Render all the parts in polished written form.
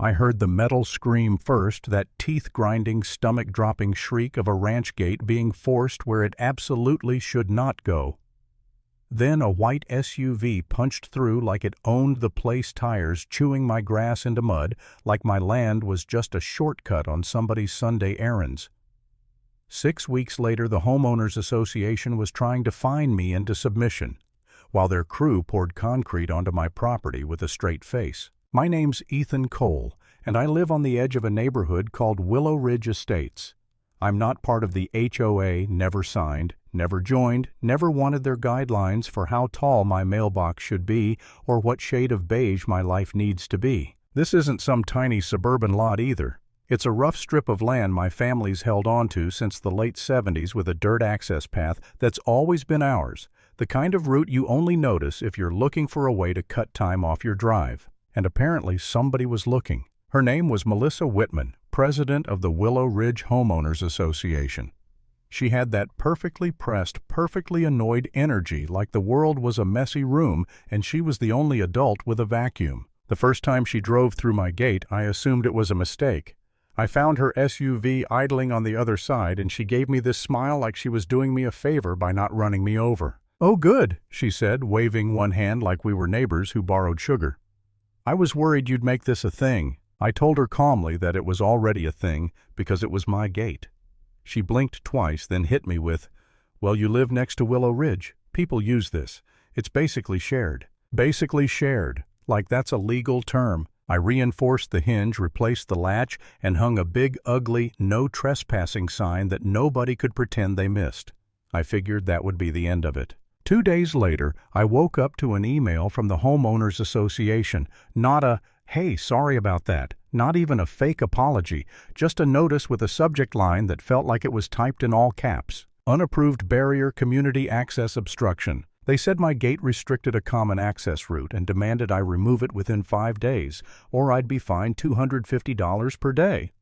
I heard the metal scream first, that teeth-grinding, stomach-dropping shriek of a ranch gate being forced where it absolutely should not go. Then a white SUV punched through like it owned the place, tires chewing my grass into mud, like my land was just a shortcut on somebody's Sunday errands. 6 weeks later, the Homeowners Association was trying to fine me into submission, while their crew poured concrete onto my property with a straight face. My name's Ethan Cole, and I live on the edge of a neighborhood called Willow Ridge Estates. I'm not part of the HOA, never signed, never joined, never wanted their guidelines for how tall my mailbox should be or what shade of beige my life needs to be. This isn't some tiny suburban lot either. It's a rough strip of land my family's held onto since the late 70s with a dirt access path that's always been ours, the kind of route you only notice if you're looking for a way to cut time off your drive. And apparently somebody was looking. Her name was Melissa Whitman, president of the Willow Ridge Homeowners Association. She had that perfectly pressed, perfectly annoyed energy like the world was a messy room and she was the only adult with a vacuum. The first time she drove through my gate, I assumed it was a mistake. I found her SUV idling on the other side and she gave me this smile like she was doing me a favor by not running me over. "Oh, good," she said, waving one hand like we were neighbors who borrowed sugar. "I was worried you'd make this a thing." I told her calmly that it was already a thing because it was my gate. She blinked twice, then hit me with, "Well, you live next to Willow Ridge. People use this. It's basically shared." Basically shared. Like that's a legal term. I reinforced the hinge, replaced the latch, and hung a big, ugly, no trespassing sign that nobody could pretend they missed. I figured that would be the end of it. 2 days later, I woke up to an email from the Homeowners Association. Not a, "Hey, sorry about that," not even a fake apology, just a notice with a subject line that felt like it was typed in all caps. Unapproved barrier, community access obstruction. They said my gate restricted a common access route and demanded I remove it within 5 days, or I'd be fined $250 per day.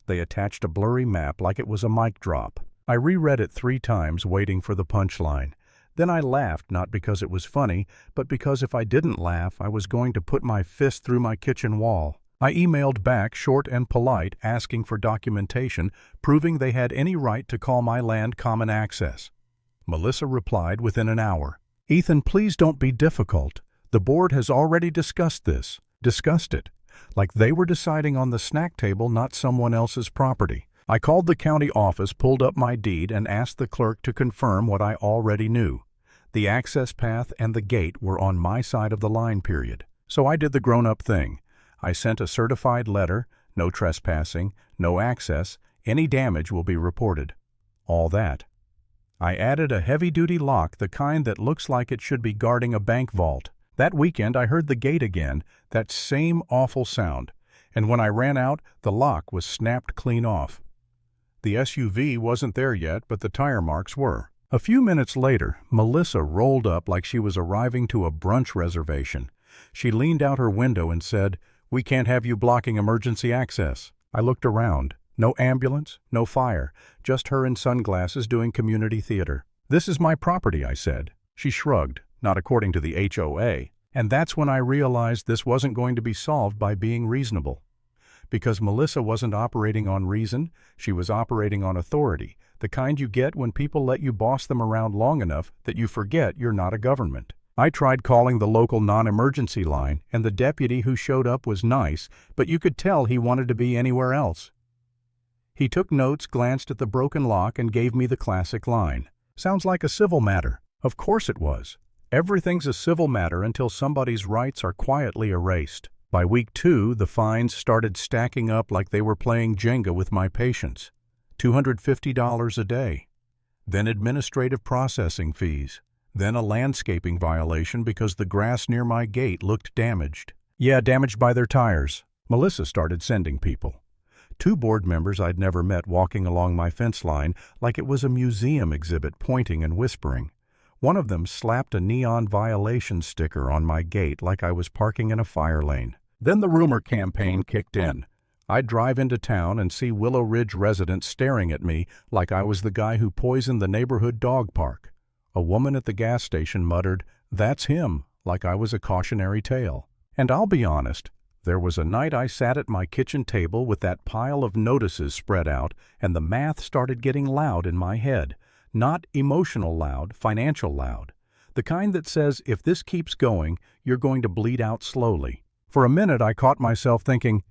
They attached a blurry map like it was a mic drop. I reread it 3 times, waiting for the punchline. Then I laughed, not because it was funny, but because if I didn't laugh, I was going to put my fist through my kitchen wall. I emailed back, short and polite, asking for documentation, proving they had any right to call my land common access. Melissa replied within an hour. "Ethan, please don't be difficult. The board has already discussed this." Discussed it. Like they were deciding on the snack table, not someone else's property. I called the county office, pulled up my deed, and asked the clerk to confirm what I already knew. The access path and the gate were on my side of the line, period. So I did the grown-up thing. I sent a certified letter, no trespassing, no access, any damage will be reported. All that. I added a heavy-duty lock, the kind that looks like it should be guarding a bank vault. That weekend I heard the gate again, that same awful sound. And when I ran out, the lock was snapped clean off. The SUV wasn't there yet, but the tire marks were. A few minutes later, Melissa rolled up like she was arriving to a brunch reservation. She leaned out her window and said, "We can't have you blocking emergency access." I looked around. No ambulance, no fire, just her in sunglasses doing community theater. "This is my property," I said. She shrugged, "Not according to the HOA. And that's when I realized this wasn't going to be solved by being reasonable. Because Melissa wasn't operating on reason, she was operating on authority, the kind you get when people let you boss them around long enough that you forget you're not a government. I tried calling the local non-emergency line, and the deputy who showed up was nice, but you could tell he wanted to be anywhere else. He took notes, glanced at the broken lock, and gave me the classic line. "Sounds like a civil matter." Of course it was. Everything's a civil matter until somebody's rights are quietly erased. By week 2, the fines started stacking up like they were playing Jenga with my patience. $250 a day. Then administrative processing fees. Then a landscaping violation because the grass near my gate looked damaged. Yeah, damaged by their tires. Melissa started sending people. 2 board members I'd never met walking along my fence line like it was a museum exhibit, pointing and whispering. One of them slapped a neon violation sticker on my gate like I was parking in a fire lane. Then the rumor campaign kicked in. I'd drive into town and see Willow Ridge residents staring at me like I was the guy who poisoned the neighborhood dog park. A woman at the gas station muttered, "That's him," like I was a cautionary tale. And I'll be honest, There was a night I sat at my kitchen table with that pile of notices spread out, and the math started getting loud in my head. Not emotional loud, financial loud. The kind that says, if this keeps going, you're going to bleed out slowly. For a minute I caught myself thinking,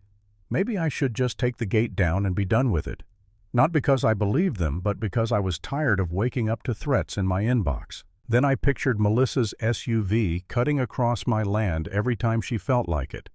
maybe I should just take the gate down and be done with it. Not because I believed them, but because I was tired of waking up to threats in my inbox. Then I pictured Melissa's SUV cutting across my land every time she felt like it.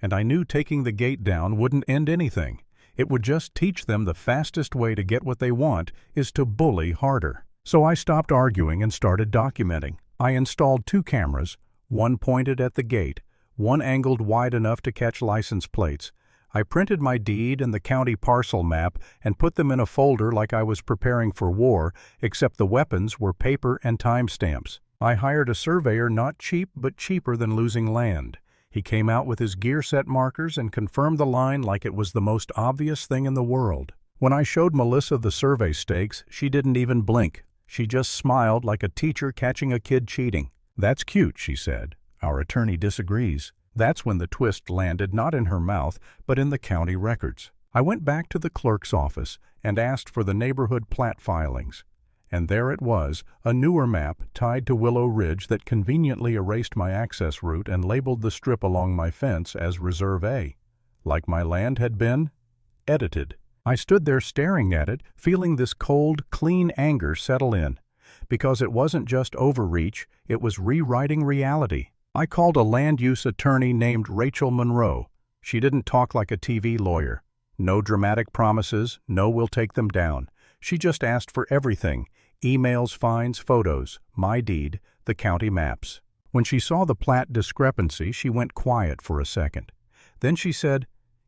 And I knew taking the gate down wouldn't end anything. It would just teach them the fastest way to get what they want is to bully harder. So I stopped arguing and started documenting. I installed 2 cameras, one pointed at the gate, one angled wide enough to catch license plates. I printed my deed and the county parcel map and put them in a folder like I was preparing for war, except the weapons were paper and timestamps. I hired a surveyor not cheap but cheaper than losing land. He came out with his gear set markers and confirmed the line like it was the most obvious thing in the world. When I showed Melissa the survey stakes, she didn't even blink. She just smiled like a teacher catching a kid cheating. "That's cute," she said. "Our attorney disagrees." That's when the twist landed not in her mouth, but in the county records. I went back to the clerk's office and asked for the neighborhood plat filings. And there it was, a newer map tied to Willow Ridge that conveniently erased my access route and labeled the strip along my fence as Reserve A. Like my land had been edited. I stood there staring at it, feeling this cold, clean anger settle in. Because it wasn't just overreach, it was rewriting reality. I called a land use attorney named Rachel Monroe. She didn't talk like a TV lawyer. No dramatic promises, no we'll take them down. She just asked for everything: emails, fines, photos, my deed, the county maps. When she saw the plat discrepancy, she went quiet for a second. Then she said,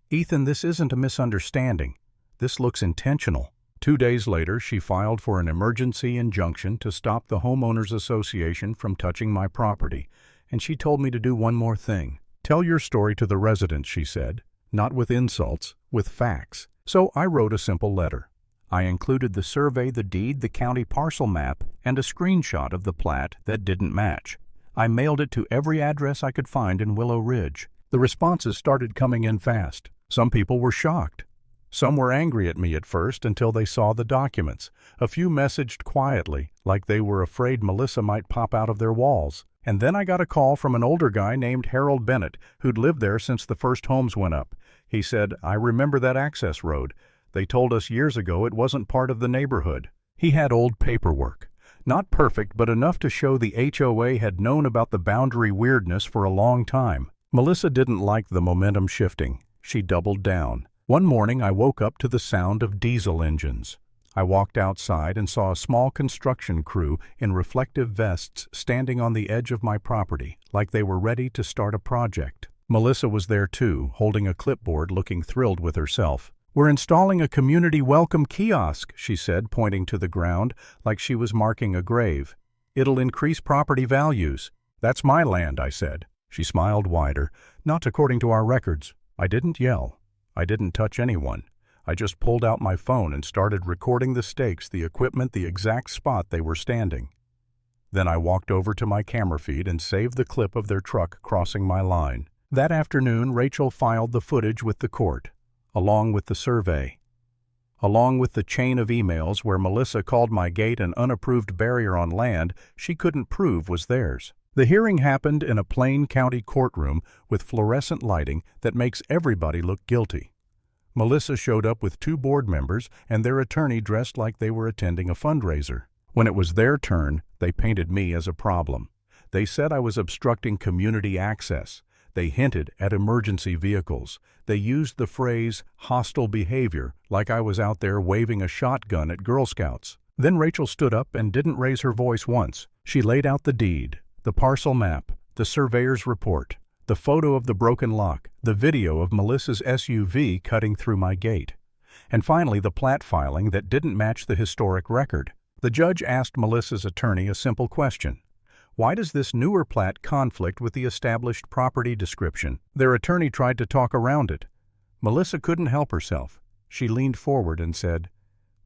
"Ethan, this isn't a misunderstanding. This looks intentional." 2 days later, she filed for an emergency injunction to stop the Homeowners Association from touching my property, and she told me to do one more thing. "Tell your story to the residents," she said, "not with insults, with facts." So I wrote a simple letter. I included the survey, the deed, the county parcel map, and a screenshot of the plat that didn't match. I mailed it to every address I could find in Willow Ridge. The responses started coming in fast. Some people were shocked. Some were angry at me at first until they saw the documents. A few messaged quietly, like they were afraid Melissa might pop out of their walls. And then I got a call from an older guy named Harold Bennett, who'd lived there since the first homes went up. He said, "I remember that access road. They told us years ago it wasn't part of the neighborhood." He had old paperwork. Not perfect, but enough to show the HOA had known about the boundary weirdness for a long time. Melissa didn't like the momentum shifting. She doubled down. One morning I woke up to the sound of diesel engines. I walked outside and saw a small construction crew in reflective vests standing on the edge of my property, like they were ready to start a project. Melissa was there too, holding a clipboard, looking thrilled with herself. "We're installing a community welcome kiosk," she said, pointing to the ground, like she was marking a grave. "It'll increase property values." "That's my land," I said. She smiled wider. "Not according to our records." I didn't yell. I didn't touch anyone. I just pulled out my phone and started recording the stakes, the equipment, the exact spot they were standing. Then I walked over to my camera feed and saved the clip of their truck crossing my line. That afternoon, Rachel filed the footage with the court, along with the survey, along with the chain of emails where Melissa called my gate an unapproved barrier on land she couldn't prove was theirs. The hearing happened in a plain county courtroom with fluorescent lighting that makes everybody look guilty. Melissa showed up with 2 board members and their attorney dressed like they were attending a fundraiser. When it was their turn, they painted me as a problem. They said I was obstructing community access. They hinted at emergency vehicles. They used the phrase hostile behavior, like I was out there waving a shotgun at Girl Scouts. Then Rachel stood up and didn't raise her voice once. She laid out the deed, the parcel map, the surveyor's report, the photo of the broken lock, the video of Melissa's SUV cutting through my gate, and finally the plat filing that didn't match the historic record. The judge asked Melissa's attorney a simple question. Why does this newer plat conflict with the established property description? Their attorney tried to talk around it. Melissa couldn't help herself. She leaned forward and said,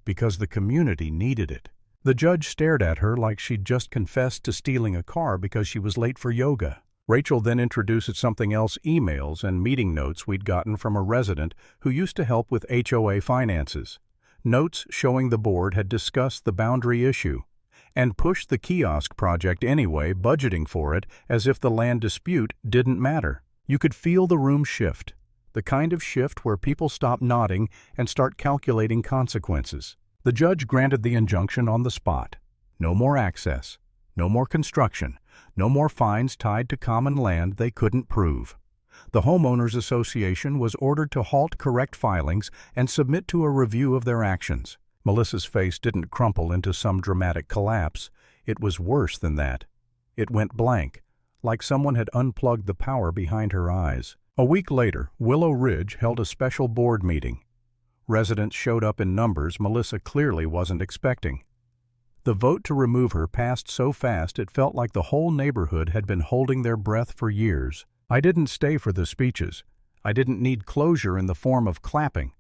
"Because the community needed it." The judge stared at her like she'd just confessed to stealing a car because she was late for yoga. Rachel then introduced something else: emails and meeting notes we'd gotten from a resident who used to help with HOA finances. Notes showing the board had discussed the boundary issue and pushed the kiosk project anyway, budgeting for it as if the land dispute didn't matter. You could feel the room shift, the kind of shift where people stop nodding and start calculating consequences. The judge granted the injunction on the spot. No more access, no more construction, no more fines tied to common land they couldn't prove. The Homeowners Association was ordered to halt correct filings and submit to a review of their actions. Melissa's face didn't crumple into some dramatic collapse. It was worse than that. It went blank, like someone had unplugged the power behind her eyes. A week later, Willow Ridge held a special board meeting. Residents showed up in numbers Melissa clearly wasn't expecting. The vote to remove her passed so fast it felt like the whole neighborhood had been holding their breath for years. I didn't stay for the speeches. I didn't need closure in the form of clapping.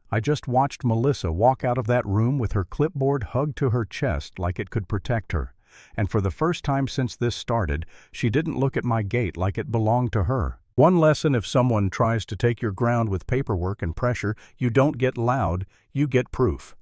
I just watched Melissa walk out of that room with her clipboard hugged to her chest like it could protect her. And for the first time since this started, she didn't look at my gate like it belonged to her. One lesson: if someone tries to take your ground with paperwork and pressure, you don't get loud, you get proof.